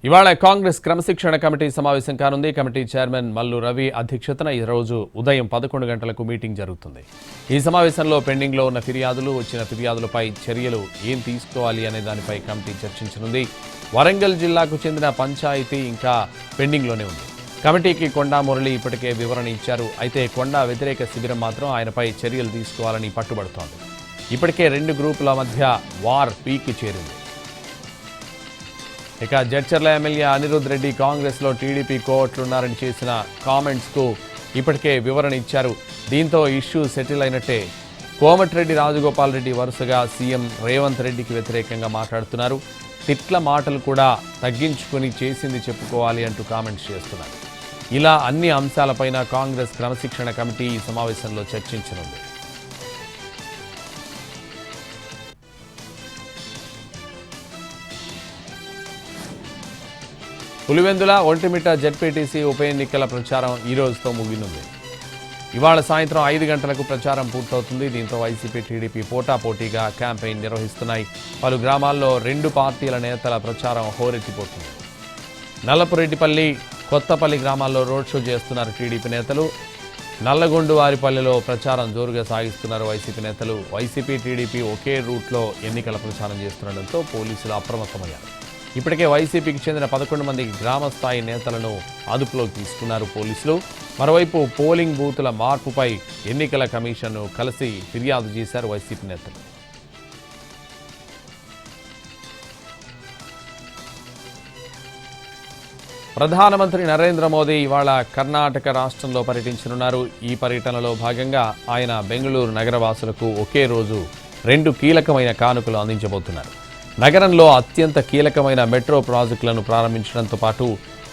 ఇవాళ కాంగ్రెస్ క్రమశిక్షణ కమిటీ సమావేశం కానుంది. కమిటీ చైర్మన్ మల్లు రవి అధ్యక్షతన ఈ రోజు ఉదయం 11 గంటలకు మీటింగ్ జరుగుతుంది. ఈ సమావేశంలో పెండింగ్లో ఉన్న ఫిర్యాదులు, వచ్చిన ఫిర్యాదులపై చర్యలు ఏం తీసుకోవాలి అనే దానిపై కమిటీ చర్చించనుంది. వరంగల్ జిల్లాకు చెందిన పంచాయతీ ఇంకా పెండింగ్లోనే ఉంది. కమిటీకి కొండా మురళి ఇప్పటికే వివరణ ఇచ్చారు. అయితే కొండా వ్యతిరేక శిబిరం మాత్రం ఆయనపై చర్యలు తీసుకోవాలని పట్టుబడుతోంది. ఇప్పటికే 2 గ్రూపుల మధ్య వార్ పీకి చేరింది. ఇక జడ్చర్ల ఎమ్మెల్యే అనిరుద్ రెడ్డి కాంగ్రెస్లో టీడీపీ కోవట్లున్నారని చేసిన కామెంట్స్కు ఇప్పటికే వివరణ ఇచ్చారు. దీంతో ఇష్యూ సెటిల్ అయినట్టే. కోమటిరెడ్డి రాజగోపాల్ రెడ్డి వరుసగా సీఎం రేవంత్ రెడ్డికి వ్యతిరేకంగా మాట్లాడుతున్నారు. తిట్ల మాటలు కూడా తగ్గించుకుని చేసింది చెప్పుకోవాలి అంటూ కామెంట్స్ చేస్తున్నారు. ఇలా అన్ని అంశాలపైన కాంగ్రెస్ క్రమశిక్షణ కమిటీ ఈ సమావేశంలో చర్చించనుంది. పులివెందుల ఒంటిమిట్ట జెడ్పీటీసీ ఉప ఎన్నికల ప్రచారం ఈ రోజుతో ముగినుంది. ఇవాళ సాయంత్రం 5 గంటలకు ప్రచారం పూర్తవుతుంది. దీంతో వైసీపీ, టీడీపీ పోటాపోటీగా క్యాంపెయిన్ నిర్వహిస్తున్నాయి. పలు గ్రామాల్లో 2 పార్టీల నేతల ప్రచారం హోరెత్తిపోతుంది. నల్లపురెడ్డిపల్లి, కొత్తపల్లి గ్రామాల్లో రోడ్ షో చేస్తున్నారు టీడీపీ నేతలు. నల్లగొండు వారిపల్లిలో ప్రచారం జోరుగా సాగిస్తున్నారు వైసీపీ నేతలు. వైసీపీ, టీడీపీ ఒకే రూట్లో ఎన్నికల ప్రచారం చేస్తుండటంతో పోలీసులు అప్రమత్తమయ్యారు. ఇప్పటికే వైసీపీకి చెందిన 11 మంది గ్రామస్థాయి నేతలను అదుపులోకి తీసుకున్నారు పోలీసులు. మరోవైపు పోలింగ్ బూతుల మార్పుపై ఎన్నికల కమిషన్ను కలిసి ఫిర్యాదు చేశారు వైసీపీ నేతలు. ప్రధానమంత్రి నరేంద్ర మోదీ ఇవాళ కర్ణాటక రాష్ట్రంలో పర్యటించనున్నారు. ఈ పర్యటనలో భాగంగా ఆయన బెంగళూరు నగరవాసులకు ఒకే రోజు 2 కీలకమైన కానుకలు అందించబోతున్నారు. నగరంలో అత్యంత కీలకమైన మెట్రో ప్రాజెక్టులను ప్రారంభించడంతో పాటు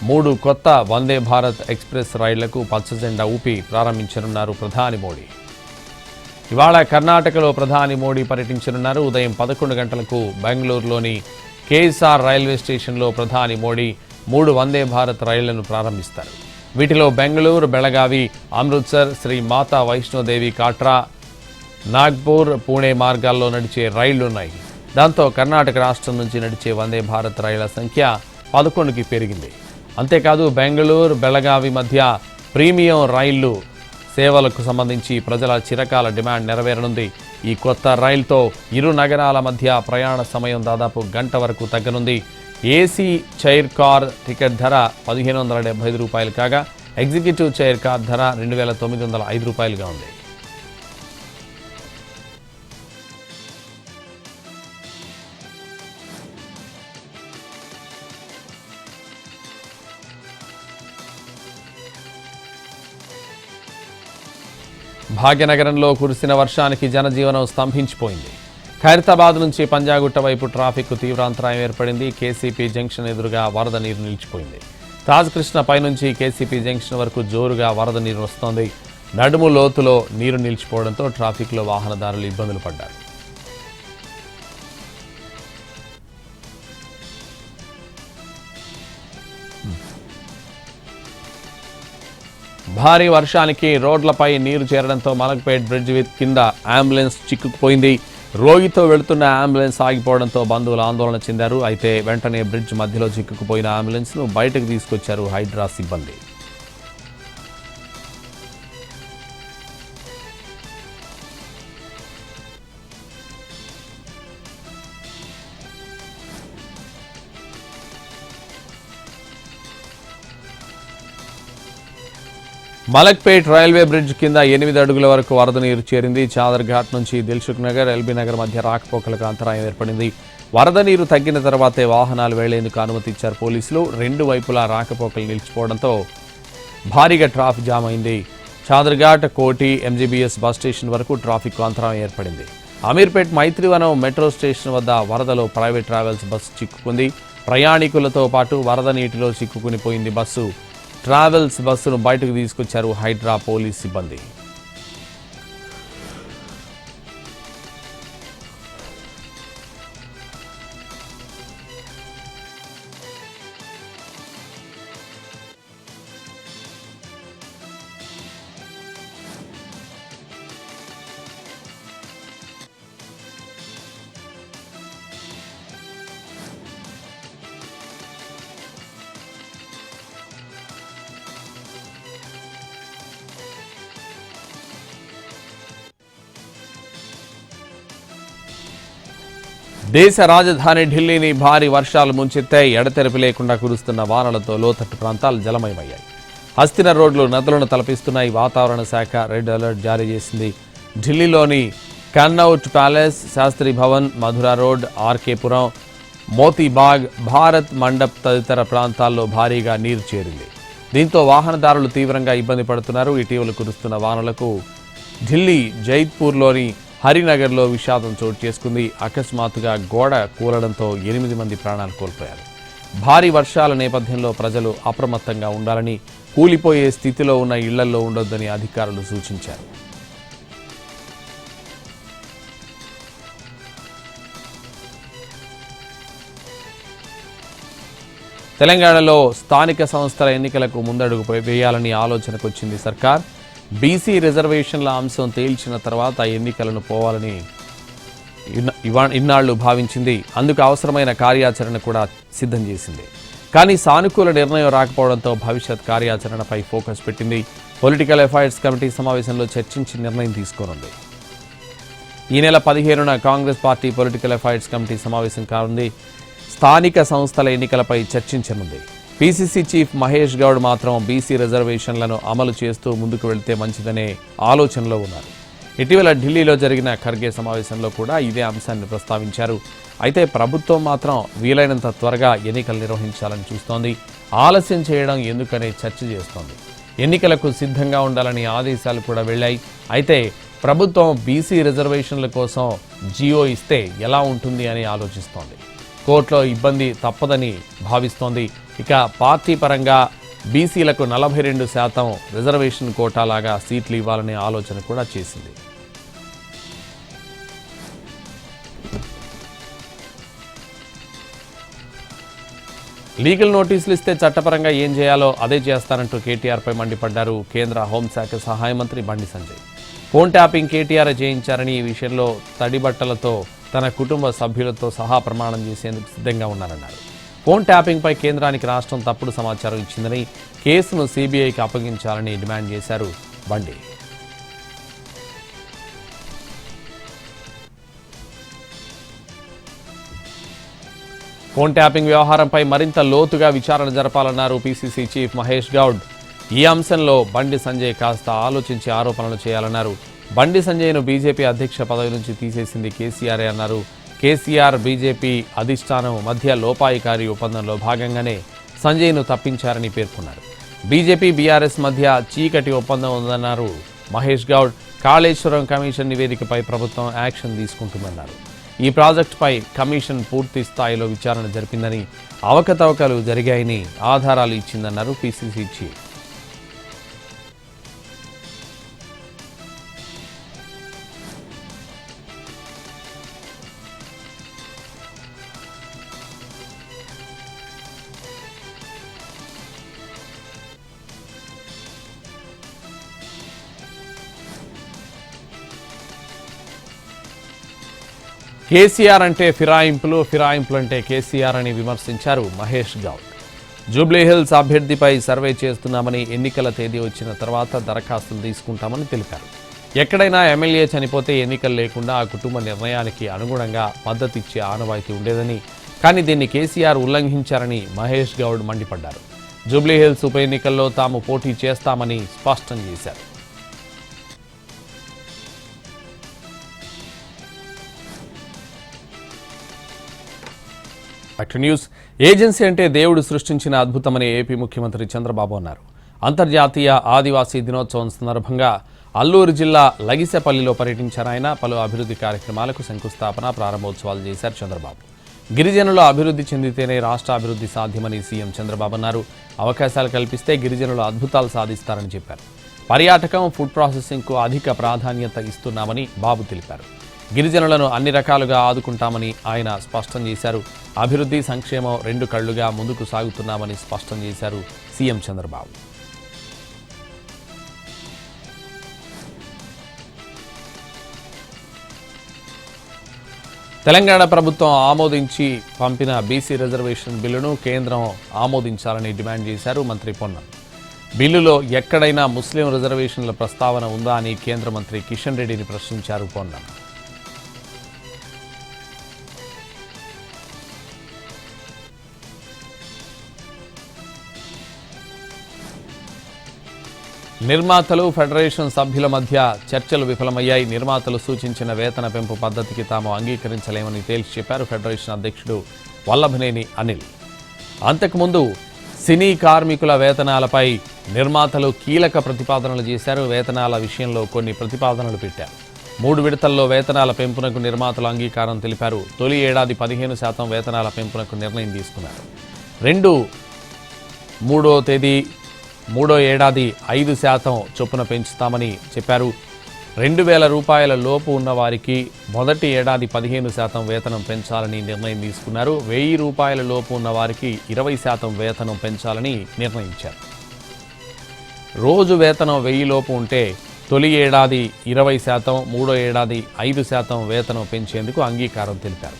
3 కొత్త వందే భారత్ ఎక్స్ప్రెస్ రైళ్లకు పచ్చజెండా ఊపి ప్రారంభించనున్నారు ప్రధాని మోడీ. ఇవాళ కర్ణాటకలో ప్రధాని మోడీ పర్యటించనున్నారు. ఉదయం 11 గంటలకు బెంగళూరులోని కేఎస్ఆర్ రైల్వే స్టేషన్లో ప్రధాని మోడీ 3 వందే భారత్ రైళ్లను ప్రారంభిస్తారు. వీటిలో బెంగళూరు, బెళగావి, అమృత్సర్, శ్రీ మాతా వైష్ణోదేవి కాట్రా, నాగ్పూర్, పూణే మార్గాల్లో నడిచే రైళ్లున్నాయి. దాంతో కర్ణాటక రాష్ట్రం నుంచి నడిచే వందే భారత్ రైళ్ల సంఖ్య 11కి పెరిగింది. అంతేకాదు బెంగళూరు, బెళగావి మధ్య ప్రీమియం రైళ్లు సేవలకు సంబంధించి ప్రజల చిరకాల డిమాండ్ నెరవేరనుంది. ఈ కొత్త రైలుతో ఇరు నగరాల మధ్య ప్రయాణ సమయం దాదాపు గంట వరకు తగ్గనుంది. ఏసీ చైర్ కార్ టికెట్ ధర 1575 రూపాయలు కాగా ఎగ్జిక్యూటివ్ చైర్ కార్ ధర 2905 రూపాయలుగా ఉంది. భాగ్యనగరంలో కురిసిన వర్షానికి జనజీవనం స్తంభించిపోయింది. ఖైరతాబాద్ నుంచి పంజాగుట్ట వైపు ట్రాఫిక్ తీవ్ర అంతరాయం ఏర్పడింది. కేసీపీ జంక్షన్ ఎదురుగా వరద నీరు నిలిచిపోయింది. తాజ్కృష్ణ పైనుంచి కేసీపీ జంక్షన్ వరకు జోరుగా వరద నీరు వస్తోంది. నడుము లోతులో నీరు నిలిచిపోవడంతో ట్రాఫిక్లో వాహనదారులు ఇబ్బందులు పడ్డారు. భారీ వర్షానికి రోడ్లపై నీరు చేరడంతో మలక్పేట్ బ్రిడ్జ్ కింద అంబులెన్స్ చిక్కుకుపోయింది. రోగితో వెళుతున్న అంబులెన్స్ ఆగిపోవడంతో బంధువులు ఆందోళన చెందారు. అయితే వెంటనే బ్రిడ్జ్ మధ్యలో చిక్కుకుపోయిన అంబులెన్స్ను బయటకు తీసుకొచ్చారు హైడ్రా సిబ్బంది. మలక్పేట్ రైల్వే బ్రిడ్జ్ కింద 8 అడుగుల వరకు వరద నీరు చేరింది. చాదర్ఘాట్ నుంచి దిల్సుఖ్ నగర్, ఎల్బీ నగర్ మధ్య రాకపోకలకు అంతరాయం ఏర్పడింది. వరద నీరు తగ్గిన తర్వాతే వాహనాలు వెళ్లేందుకు అనుమతి ఇచ్చారు పోలీసులు. 2 వైపులా రాకపోకలు నిలిచిపోవడంతో భారీగా ట్రాఫిక్ జామ్ అయింది. చాదర్ఘాట్, కోటి, ఎంజీబీఎస్ బస్ స్టేషన్ వరకు ట్రాఫిక్ అంతరాయం ఏర్పడింది. అమీర్పేట్ మైత్రివనం మెట్రో స్టేషన్ వద్ద వరదలో ప్రైవేట్ ట్రావెల్స్ బస్సు చిక్కుకుంది. ప్రయాణికులతో పాటు వరద నీటిలో చిక్కుకుని పోయింది బస్సు. ట్రావెల్స్ బస్సును బయటకు తీసుకొచ్చారు హైడ్రా పోలీస్ సిబ్బంది. దేశ రాజధాని ఢిల్లీని భారీ వర్షాలు ముంచెత్తాయి. ఎడతెరిపి లేకుండా కురుస్తున్న వానలతో లోతట్టు ప్రాంతాలు జలమయమయ్యాయి. హస్తిన రోడ్లు నదులను తలపిస్తున్నాయి. వాతావరణ శాఖ రెడ్ అలర్ట్ జారీ చేసింది. ఢిల్లీలోని కన్నౌట్ ప్యాలెస్, శాస్త్రి భవన్, మధురా రోడ్, ఆర్కేపురం, మోతీబాగ్, భారత్ మండప్ తదితర ప్రాంతాల్లో భారీగా నీరు చేరింది. దీంతో వాహనదారులు తీవ్రంగా ఇబ్బంది పడుతున్నారు. ఇటీవల కురుస్తున్న వానలకు ఢిల్లీ జైత్పూర్లోని హరినగర్లో విషాదం చోటు చేసుకుంది. అకస్మాత్తుగా గోడ కూలడంతో 8 మంది ప్రాణాలు కోల్పోయారు. భారీ వర్షాల నేపథ్యంలో ప్రజలు అప్రమత్తంగా ఉండాలని, కూలిపోయే స్థితిలో ఉన్న ఇళ్లల్లో ఉండొద్దని అధికారులు సూచించారు. తెలంగాణలో స్థానిక సంస్థల ఎన్నికలకు ముందడుగు వేయాలని ఆలోచనకు వచ్చింది సర్కార్. బీసీ రిజర్వేషన్ల అంశం తేల్చిన తర్వాత ఎన్నికలను పోవాలని ఇన్నాళ్లు భావించింది. అందుకు అవసరమైన కార్యాచరణ కూడా సిద్ధం చేసింది. కానీ సానుకూల నిర్ణయం రాకపోవడంతో భవిష్యత్ కార్యాచరణపై ఫోకస్ పెట్టింది. పొలిటికల్ అఫైర్స్ కమిటీ సమావేశంలో చర్చించి నిర్ణయం తీసుకోనుంది. ఈ నెల 15న Congress party political affairs committee సమావేశం కానుంది. స్థానిక సంస్థల ఎన్నికలపై చర్చించనుంది. పీసీసీ చీఫ్ మహేష్ గౌడ్ మాత్రం బీసీ రిజర్వేషన్లను అమలు చేస్తూ ముందుకు వెళ్తే మంచిదనే ఆలోచనలో ఉన్నారు. ఇటీవల ఢిల్లీలో జరిగిన ఖర్గే సమావేశంలో కూడా ఇదే అంశాన్ని ప్రస్తావించారు. అయితే ప్రభుత్వం మాత్రం వీలైనంత త్వరగా ఎన్నికలు నిర్వహించాలని చూస్తోంది. ఆలస్యం చేయడం ఎందుకనే చర్చ చేస్తోంది. ఎన్నికలకు సిద్ధంగా ఉండాలని ఆదేశాలు కూడా వెళ్లాయి. అయితే ప్రభుత్వం బీసీ రిజర్వేషన్ల కోసం జియో ఇస్తే ఎలా ఉంటుంది అని ఆలోచిస్తోంది. కోర్టులో ఇబ్బంది తప్పదని భావిస్తోంది. ఇక పార్టీ పరంగా బీసీలకు 42% రిజర్వేషన్ కోటాలాగా సీట్లు ఇవ్వాలనే ఆలోచన కూడా చేసింది. లీగల్ నోటీసులు ఇస్తే చట్టపరంగా ఏం చేయాలో అదే చేస్తారంటూ కేటీఆర్పై మండిపడ్డారు కేంద్ర హోంశాఖ సహాయ మంత్రి బండి సంజయ్. ఫోన్ ట్యాపింగ్ కేటీఆర్ చేయించారని ఈ విషయంలో తడిబట్టలతో తన కుటుంబ సభ్యులతో సహా ప్రమాణం చేసేందుకు సిద్ధంగా ఉన్నారన్నారు. ఫోన్ ట్యాపింగ్పై కేంద్రానికి రాష్ట్రం తప్పుడు సమాచారం ఇచ్చిందని, కేసును సీబీఐకి అప్పగించాలని డిమాండ్ చేశారు బండి. ఫోన్ ట్యాపింగ్ వ్యవహారంపై మరింత లోతుగా విచారణ జరపాలన్నారు పీసీసీ చీఫ్ మహేష్ గౌడ్. ఈ అంశంలో బండి సంజయ్ కాస్త ఆలోచించి ఆరోపణలు చేయాలన్నారు. బండి సంజయ్ను బీజేపీ అధ్యక్ష పదవి నుంచి తీసేసింది కేసీఆర్ అన్నారు. కేసీఆర్, బీజేపీ అధిష్టానం మధ్య లోపాయికారి ఒప్పందంలో భాగంగానే సంజయ్ను తప్పించారని పేర్కొన్నారు. బీజేపీ, బీఆర్ఎస్ మధ్య చీకటి ఒప్పందం ఉందన్నారు మహేష్ గౌడ్. కాళేశ్వరం కమిషన్ నివేదికపై ప్రభుత్వం యాక్షన్ తీసుకుంటుందన్నారు. ఈ ప్రాజెక్టుపై కమిషన్ పూర్తి స్థాయిలో విచారణ జరిపిందని, అవకతవకలు జరిగాయని ఆధారాలు ఇచ్చిందన్నారు పీసీసీ చీఫ్. కేసీఆర్ అంటే ఫిరాయింపులు, ఫిరాయింపులు అంటే కేసీఆర్ అని విమర్శించారు మహేష్ గౌడ్. జూబ్లీహిల్స్ అభ్యర్థిపై సర్వే చేస్తున్నామని, ఎన్నికల తేదీ వచ్చిన తర్వాత దరఖాస్తులు తీసుకుంటామని తెలిపారు. ఎక్కడైనా ఎమ్మెల్యే చనిపోతే ఎన్నికలు లేకుండా ఆ కుటుంబ నిర్ణయానికి అనుగుణంగా మద్దతిచ్చే ఆనవాయితీ ఉండేదని, కానీ దీన్ని కేసీఆర్ ఉల్లంఘించారని మహేష్ గౌడ్ మండిపడ్డారు. జూబ్లీహిల్స్ ఉప ఎన్నికల్లో తాము పోటీ చేస్తామని స్పష్టం చేశారు. న్యూస్ ఏజెన్సీ అంటే దేవుడు సృష్టించిన అద్భుతమని ఏపీ ముఖ్యమంత్రి చంద్రబాబు అన్నారు. అంతర్జాతీయ ఆదివాసీ దినోత్సవం సందర్భంగా అల్లూరు జిల్లా లగిసెపల్లిలో పర్యటించారు ఆయన. పలు అభివృద్ధి కార్యక్రమాలకు శంకుస్థాపన, ప్రారంభోత్సవాలు చేశారు చంద్రబాబు. గిరిజనులు అభివృద్ధి చెందితేనే రాష్ట్ర అభివృద్ధి సాధ్యమని సీఎం చంద్రబాబు అన్నారు. అవకాశాలు కల్పిస్తే గిరిజనులు అద్భుతాలు సాధిస్తారని చెప్పారు. పర్యాటకం, ఫుడ్ ప్రాసెసింగ్కు అధిక ప్రాధాన్యత ఇస్తున్నామని బాబు తెలిపారు. గిరిజనులను అన్ని రకాలుగా ఆదుకుంటామని ఆయన స్పష్టం చేశారు. అభివృద్ధి, సంక్షేమం 2 కళ్లుగా ముందుకు సాగుతున్నామని స్పష్టం చేశారు సీఎం చంద్రబాబు. తెలంగాణ ప్రభుత్వం ఆమోదించి పంపిన బీసీ రిజర్వేషన్ బిల్లును కేంద్రం ఆమోదించాలని డిమాండ్ చేశారు మంత్రి పొన్నం. బిల్లులో ఎక్కడైనా ముస్లిం రిజర్వేషన్ల ప్రస్తావన ఉందా అని కేంద్ర మంత్రి కిషన్ రెడ్డిని ప్రశ్నించారు పొన్నం. నిర్మాతలు ఫెడరేషన్ సభ్యుల మధ్య చర్చలు విఫలమయ్యాయి. నిర్మాతలు సూచించిన వేతన పెంపు పద్ధతికి తాము అంగీకరించలేమని తేల్చి చెప్పారు ఫెడరేషన్ అధ్యక్షుడు వల్లభనేని అనిల్. అంతకుముందు సినీ కార్మికుల వేతనాలపై నిర్మాతలు కీలక ప్రతిపాదనలు చేశారు. వేతనాల విషయంలో కొన్ని ప్రతిపాదనలు పెట్టారు. 3 విడతల్లో వేతనాల పెంపునకు నిర్మాతలు అంగీకారం తెలిపారు. తొలి ఏడాది 15% వేతనాల పెంపునకు నిర్ణయం తీసుకున్నారు. మూడో ఏడాది 5% చొప్పున పెంచుతామని చెప్పారు. 2,000 రూపాయల లోపు ఉన్న వారికి మొదటి ఏడాది 15% వేతనం పెంచాలని నిర్ణయం తీసుకున్నారు. 1,000 రూపాయల లోపు ఉన్న వారికి 20% వేతనం పెంచాలని నిర్ణయించారు. రోజు వేతనం 1,000 లోపు ఉంటే తొలి ఏడాది 20%, మూడో ఏడాది 5% వేతనం పెంచేందుకు అంగీకారం తెలిపారు.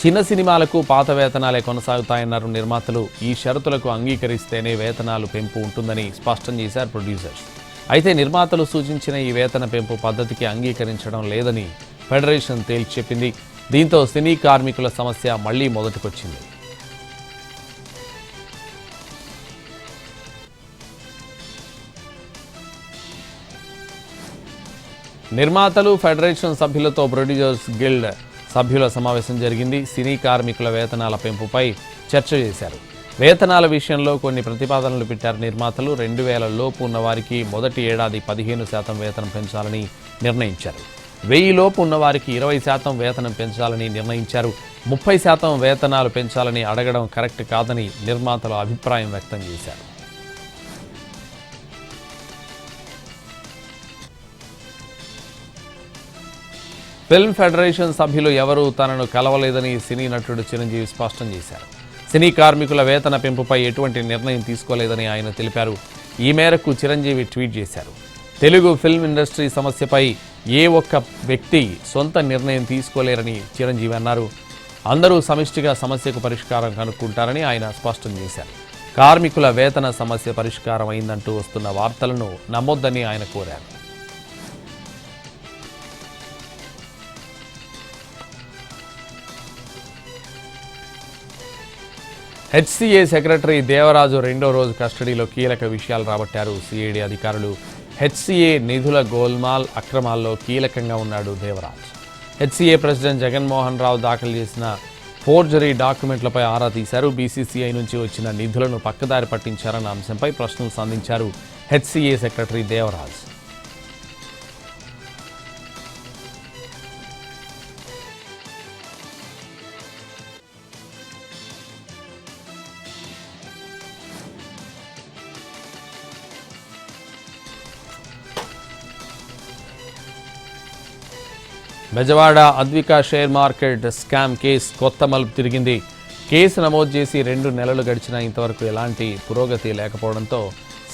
చిన్న సినిమాలకు పాత వేతనాలే కొనసాగుతాయన్నారు నిర్మాతలు. ఈ షరతులకు అంగీకరిస్తేనే వేతనాలు పెంపు ఉంటుందని స్పష్టం చేశారు ప్రొడ్యూసర్స్. అయితే నిర్మాతలు సూచించిన ఈ వేతన పెంపు పద్ధతికి అంగీకరించడం లేదని ఫెడరేషన్ తేల్చి చెప్పింది. దీంతో సినీ కార్మికుల సమస్య మళ్లీ మొదటికొచ్చింది. నిర్మాతలు ఫెడరేషన్ సభ్యులతో ప్రొడ్యూసర్స్ గిల్డ్ సభ్యుల సమావేశం జరిగింది. సినీ కార్మికుల వేతనాల పెంపుపై చర్చ చేశారు. వేతనాల విషయంలో కొన్ని ప్రతిపాదనలు పెట్టారు నిర్మాతలు. 2,000 లోపు ఉన్న వారికి మొదటి ఏడాది 15% వేతనం పెంచాలని నిర్ణయించారు. 1,000 లోపు ఉన్న వారికి 20% వేతనం పెంచాలని నిర్ణయించారు. 30% వేతనాలు పెంచాలని అడగడం కరెక్ట్ కాదని నిర్మాతలు అభిప్రాయం వ్యక్తం చేశారు. ఫిల్మ్ ఫెడరేషన్ సభ్యులు ఎవరూ తనను కలవలేదని సినీ నటుడు చిరంజీవి స్పష్టం చేశారు. సినీ కార్మికుల వేతన పెంపుపై ఎటువంటి నిర్ణయం తీసుకోలేదని ఆయన తెలిపారు. ఈ మేరకు చిరంజీవి ట్వీట్ చేశారు. తెలుగు ఫిల్మ్ ఇండస్ట్రీ సమస్యపై ఏ ఒక్క వ్యక్తి సొంత నిర్ణయం తీసుకోలేరని చిరంజీవి అన్నారు. అందరూ సమిష్టిగా సమస్యకు పరిష్కారం కనుక్కుంటారని ఆయన స్పష్టం చేశారు. కార్మికుల వేతన సమస్య పరిష్కారం అయిందంటూ వస్తున్న వార్తలను నమ్మొద్దని ఆయన కోరారు. హెచ్సీఏ సెక్రటరీ దేవరాజు రెండో రోజు కస్టడీలో కీలక విషయాలు రాబట్టారు సిఐడి అధికారులు. హెచ్సీఏ నిధుల గోల్మాల్ అక్రమాల్లో కీలకంగా ఉన్నాడు దేవరాజ్. హెచ్సీఏ ప్రెసిడెంట్ జగన్మోహన్ రావు దాఖలు చేసిన ఫోర్జరీ డాక్యుమెంట్లపై ఆరా తీశారు. బీసీసీఐ నుంచి వచ్చిన నిధులను పక్కదారి పట్టించారన్న అంశంపై ప్రశ్నలు సంధించారు HCA secretary Devaraj. Bezawada Advika share market scam case కొత్త మలుపు తిరిగింది. కేసు నమోదు చేసి 2 నెలలు గడిచినా ఇంతవరకు ఎలాంటి పురోగతి లేకపోవడంతో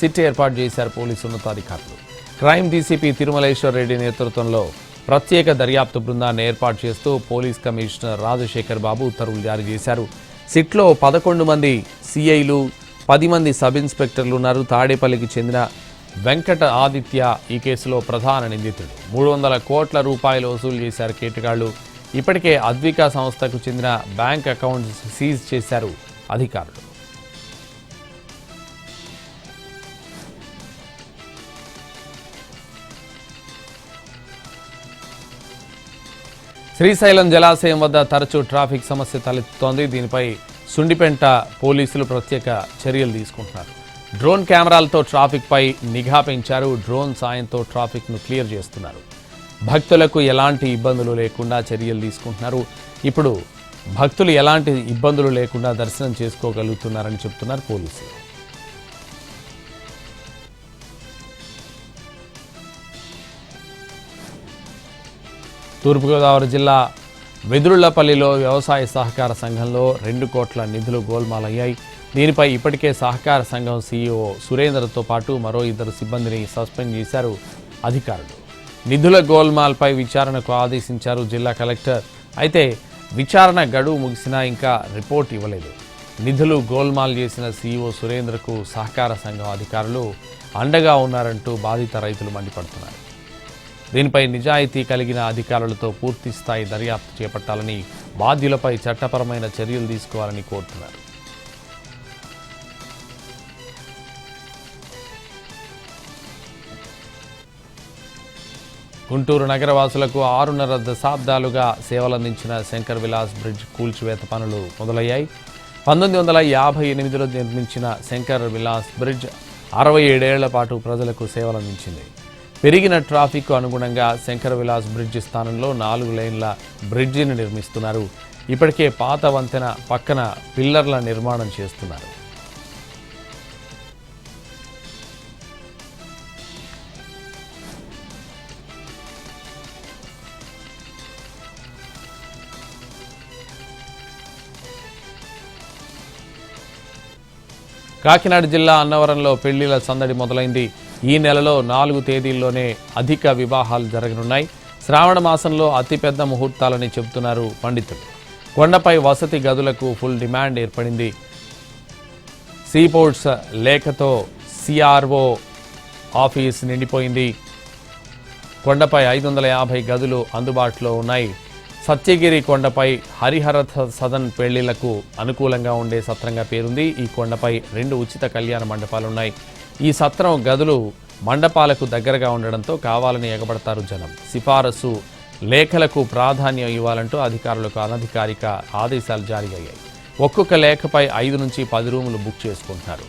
సిట్ ఏర్పాటు చేశారు పోలీసు ఉన్నతాధికారులు. క్రైమ్ డీసీపీ తిరుమలేశ్వర్ రెడ్డి నేతృత్వంలో ప్రత్యేక దర్యాప్తు బృందాన్ని ఏర్పాటు చేస్తూ పోలీస్ కమిషనర్ రాజశేఖర్ బాబు ఉత్తర్వులు జారీ చేశారు. సిట్లో 11 మంది సిఐలు, 10 మంది సబ్ ఇన్స్పెక్టర్లు ఉన్నారు. తాడేపల్లికి చెందిన వెంకట ఆదిత్య ఈ కేసులో ప్రధాన నిందితుడు. 300 కోట్ల రూపాయలు వసూలు చేశారు కేటుగాళ్లు. ఇప్పటికే అద్వికా సంస్థకు చెందిన బ్యాంక్ అకౌంట్స్ సీజ్ చేశారు అధికారులు. శ్రీశైలం జలాశయం వద్ద తరచూ ట్రాఫిక్ సమస్య తలెత్తుతోంది. దీనిపై సుండిపెంట పోలీసులు ప్రత్యేక చర్యలు తీసుకుంటున్నారు. డ్రోన్ కెమెరాలతో ట్రాఫిక్ పై నిఘా పెంచారు. డ్రోన్ సాయంతో ట్రాఫిక్ను క్లియర్ చేస్తున్నారు. భక్తులకు ఎలాంటి ఇబ్బందులు లేకుండా చర్యలు తీసుకుంటున్నారు. ఇప్పుడు భక్తులు ఎలాంటి ఇబ్బందులు లేకుండా దర్శనం చేసుకోగలుగుతున్నారని చెప్తున్నారు పోలీసులు. తూర్పుగోదావరి జిల్లా వెదురుళ్లపల్లిలో వ్యవసాయ సహకార సంఘంలో 2 కోట్ల నిధులు గోల్మాలయ్యాయి. దీనిపై ఇప్పటికే సహకార సంఘం సీఈఓ సురేందర్తో పాటు మరో 2 సిబ్బందిని సస్పెండ్ చేశారు అధికారులు. నిధుల గోల్మాల్పై విచారణకు ఆదేశించారు జిల్లా కలెక్టర్. అయితే విచారణ గడువు ముగిసినా ఇంకా రిపోర్ట్ ఇవ్వలేదు. నిధులు గోల్మాల్ చేసిన సీఈఓ సురేందర్కు సహకార సంఘం అధికారులు అండగా ఉన్నారంటూ బాధిత రైతులు మండిపడుతున్నారు. దీనిపై నిజాయితీ కలిగిన అధికారులతో పూర్తి స్థాయి దర్యాప్తు చేపట్టాలని, బాధ్యులపై చట్టపరమైన చర్యలు తీసుకోవాలని కోరుతున్నారు. గుంటూరు నగరవాసులకు 6.5 దశాబ్దాలుగా సేవలందించిన శంకర్ విలాస్ బ్రిడ్జ్ కూల్చివేత పనులు మొదలయ్యాయి. 1958లో నిర్మించిన శంకర్ విలాస్ బ్రిడ్జ్ 67 ఏళ్ల పాటు ప్రజలకు సేవలందించింది. పెరిగిన ట్రాఫిక్ అనుగుణంగా శంకర్ విలాస్ బ్రిడ్జ్ స్థానంలో 4 లేన్ల బ్రిడ్జిని నిర్మిస్తున్నారు. ఇప్పటికే పాత వంతెన పక్కన పిల్లర్ల నిర్మాణం చేస్తున్నారు. కాకినాడ జిల్లా అన్నవరంలో పెళ్లిళ్ల సందడి మొదలైంది. ఈ నెలలో 4 తేదీల్లోనే అధిక వివాహాలు జరగనున్నాయి. శ్రావణ మాసంలో అతిపెద్ద ముహూర్తాలని చెబుతున్నారు పండితులు. కొండపై వసతి గదులకు ఫుల్ డిమాండ్ ఏర్పడింది. సీపోర్ట్స్ లేఖతో సిఆర్ఓ ఆఫీస్ నిండిపోయింది. కొండపై 550 గదులు అందుబాటులో ఉన్నాయి. సత్యగిరి కొండపై హరిహర సదన్ పెళ్లిళ్లకు అనుకూలంగా ఉండే సత్రంగా పేరుంది. ఈ కొండపై 2 ఉచిత కళ్యాణ మండపాలున్నాయి. ఈ సత్రం గదులు మండపాలకు దగ్గరగా ఉండడంతో కావాలని ఎగబడతారు జనం. సిఫారసు లేఖలకు ప్రాధాన్యం ఇవ్వాలంటూ అధికారులకు అనధికారిక ఆదేశాలు జారీ అయ్యాయి. ఒక్కొక్క లేఖపై 5 నుంచి 10 రూములు బుక్ చేసుకుంటున్నారు.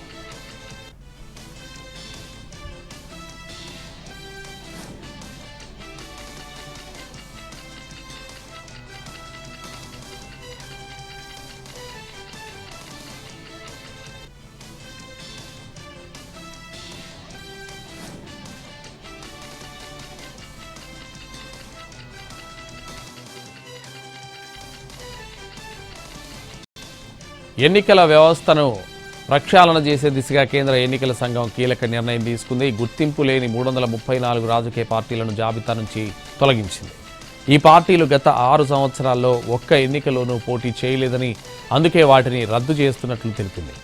ఎన్నికల వ్యవస్థను ప్రక్షాళన చేసే దిశగా కేంద్ర ఎన్నికల సంఘం కీలక నిర్ణయం తీసుకుంది. గుర్తింపు లేని 334 రాజకీయ పార్టీలను జాబితా నుంచి తొలగించింది. ఈ పార్టీలు గత 6 సంవత్సరాల్లో ఒక్క ఎన్నికలోనూ పోటీ చేయలేదని, అందుకే వాటిని రద్దు చేస్తున్నట్లు తెలిపింది.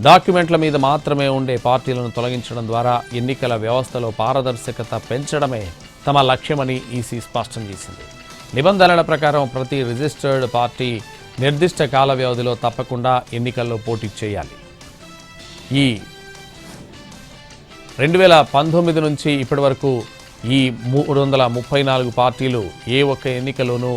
డాక్యుమెంట్ల మీద మాత్రమే ఉండే పార్టీలను తొలగించడం ద్వారా ఎన్నికల వ్యవస్థలో పారదర్శకత పెంచడమే తమ లక్ష్యమని ఈసీ స్పష్టం చేసింది. నిబంధనల ప్రకారం ప్రతి రిజిస్టర్డ్ పార్టీ నిర్దిష్ట కాల వ్యవధిలో తప్పకుండా ఎన్నికల్లో పోటీ చేయాలి. ఈ 2019 నుంచి ఇప్పటి వరకు ఈ 334 పార్టీలు ఏ ఒక్క ఎన్నికలోనూ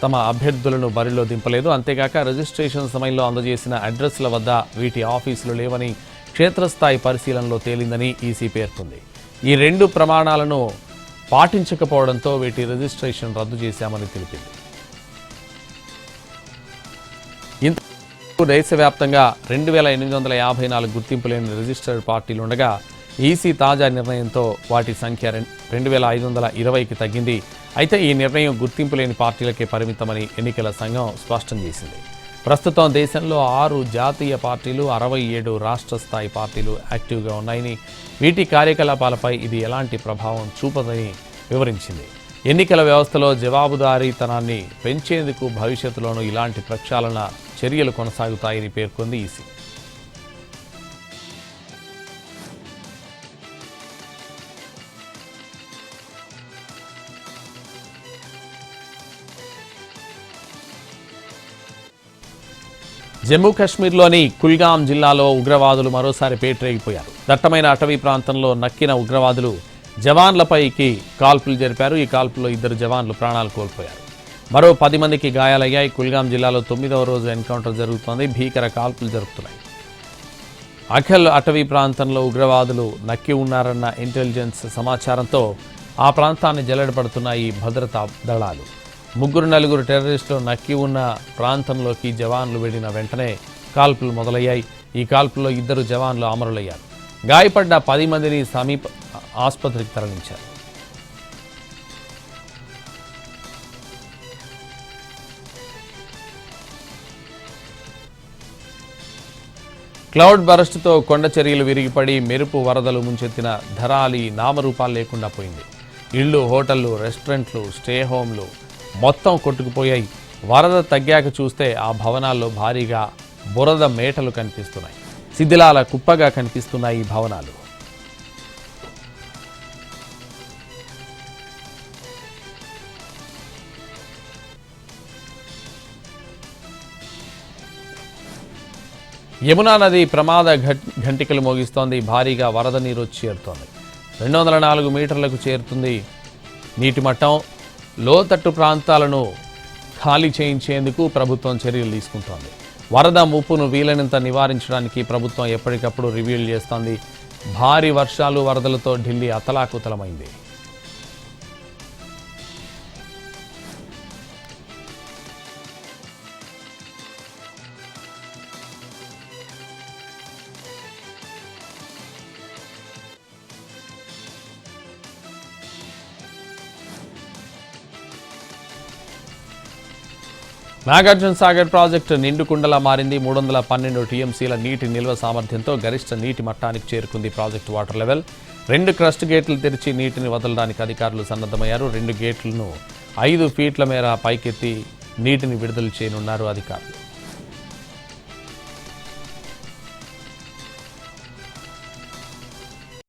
తమ అభ్యర్థులను బరిలో దింపలేదు. అంతేగాక రిజిస్ట్రేషన్ సమయంలో అందజేసిన అడ్రస్ల వద్ద వీటి ఆఫీసులు లేవని క్షేత్రస్థాయి పరిశీలనలో తేలిందని ఈసీ పేర్కొంది. ఈ 2 ప్రమాణాలను పాటించకపోవడంతో వీటి రిజిస్ట్రేషన్ రద్దు చేశామని తెలిపింది. దేశవ్యాప్తంగా 2854 గుర్తింపు లేని రిజిస్టర్డ్ పార్టీలు ఉండగా ఈసీ తాజా నిర్ణయంతో వాటి సంఖ్య 2520కి తగ్గింది. అయితే ఈ నిర్ణయం గుర్తింపు లేని పార్టీలకే పరిమితమని ఎన్నికల సంఘం స్పష్టం చేసింది. ప్రస్తుతం దేశంలో 6 జాతీయ పార్టీలు, 67 రాష్ట్ర స్థాయి పార్టీలు యాక్టివ్గా ఉన్నాయని, వీటి కార్యకలాపాలపై ఇది ఎలాంటి ప్రభావం చూపదని వివరించింది. ఎన్నికల వ్యవస్థలో జవాబుదారీతనాన్ని పెంచేందుకు భవిష్యత్తులోనూ ఇలాంటి ప్రక్షాళన చర్యలు కొనసాగుతాయని పేర్కొంది ఈసీ. జమ్మూ కాశ్మీర్లోని కుల్గాం జిల్లాలో ఉగ్రవాదులు మరోసారి పేటరేగిపోయారు. దట్టమైన అటవీ ప్రాంతంలో నక్కిన ఉగ్రవాదులు జవాన్లపైకి కాల్పులు జరిపారు. ఈ కాల్పుల్లో 2 జవాన్లు ప్రాణాలు కోల్పోయారు. మరో 10 మందికి గాయాలయ్యాయి. కుల్గాం జిల్లాలో 9వ రోజు ఎన్కౌంటర్ జరుగుతోంది. భీకర కాల్పులు జరుపుతున్నాయి. అఖల్ అటవీ ప్రాంతంలో ఉగ్రవాదులు నక్కి ఉన్నారన్న ఇంటెలిజెన్స్ సమాచారంతో ఆ ప్రాంతాన్ని జల్లెడపడుతున్నాయి భద్రతా దళాలు. 3-4 టెర్రరిస్టులు నక్కి ఉన్న ప్రాంతంలోకి జవాన్లు వెళ్లిన వెంటనే కాల్పులు మొదలయ్యాయి. ఈ కాల్పుల్లో 2 జవాన్లు అమరులయ్యారు. గాయపడ్డ 10 మందిని సమీప ఆసుపత్రికి తరలించారు. క్లౌడ్ బరస్ట్తో కొండ చర్యలు విరిగిపడి మెరుపు వరదలు ముంచెత్తిన ధరాలి నామరూపాలు లేకుండా పోయింది. ఇళ్లు, హోటళ్లు, రెస్టారెంట్లు, స్టే హోమ్లు మొత్తం కొట్టుకుపోయాయి. వరద తగ్గాక చూస్తే ఆ భవనాల్లో భారీగా బురద మేటలు కనిపిస్తున్నాయి. శిథిలాల కుప్పగా కనిపిస్తున్నాయి ఈ భవనాలు. యమునా నది ప్రమాద ఘంటికలు మోగిస్తోంది. భారీగా వరద నీరు వచ్చి చేరుతోంది. 204 మీటర్లకు చేరుతుంది. నీటి మట్టం లోతట్టు ప్రాంతాలను ఖాళీ చేయించేందుకు ప్రభుత్వం చర్యలు తీసుకుంటోంది. వరద ముప్పును వీలైనంత నివారించడానికి ప్రభుత్వం ఎప్పటికప్పుడు రివ్యూలు చేస్తోంది. భారీ వర్షాలు వరదలతో ఢిల్లీ అతలాకుతలమైంది. నాగార్జున సాగర్ ప్రాజెక్టు నిండుకుండలా మారింది. 312 టీఎంసీల నీటి నిల్వ సామర్థ్యంతో గరిష్ట నీటి మట్టానికి చేరుకుంది ప్రాజెక్టు వాటర్ లెవెల్. 2 క్రస్ట్ గేట్లు తెరిచి నీటిని వదలడానికి అధికారులు సన్నద్ధమయ్యారు. 2 గేట్లను 5 ఫీట్ల మేర పైకెత్తి నీటిని విడుదల చేయనున్నారు అధికారులు.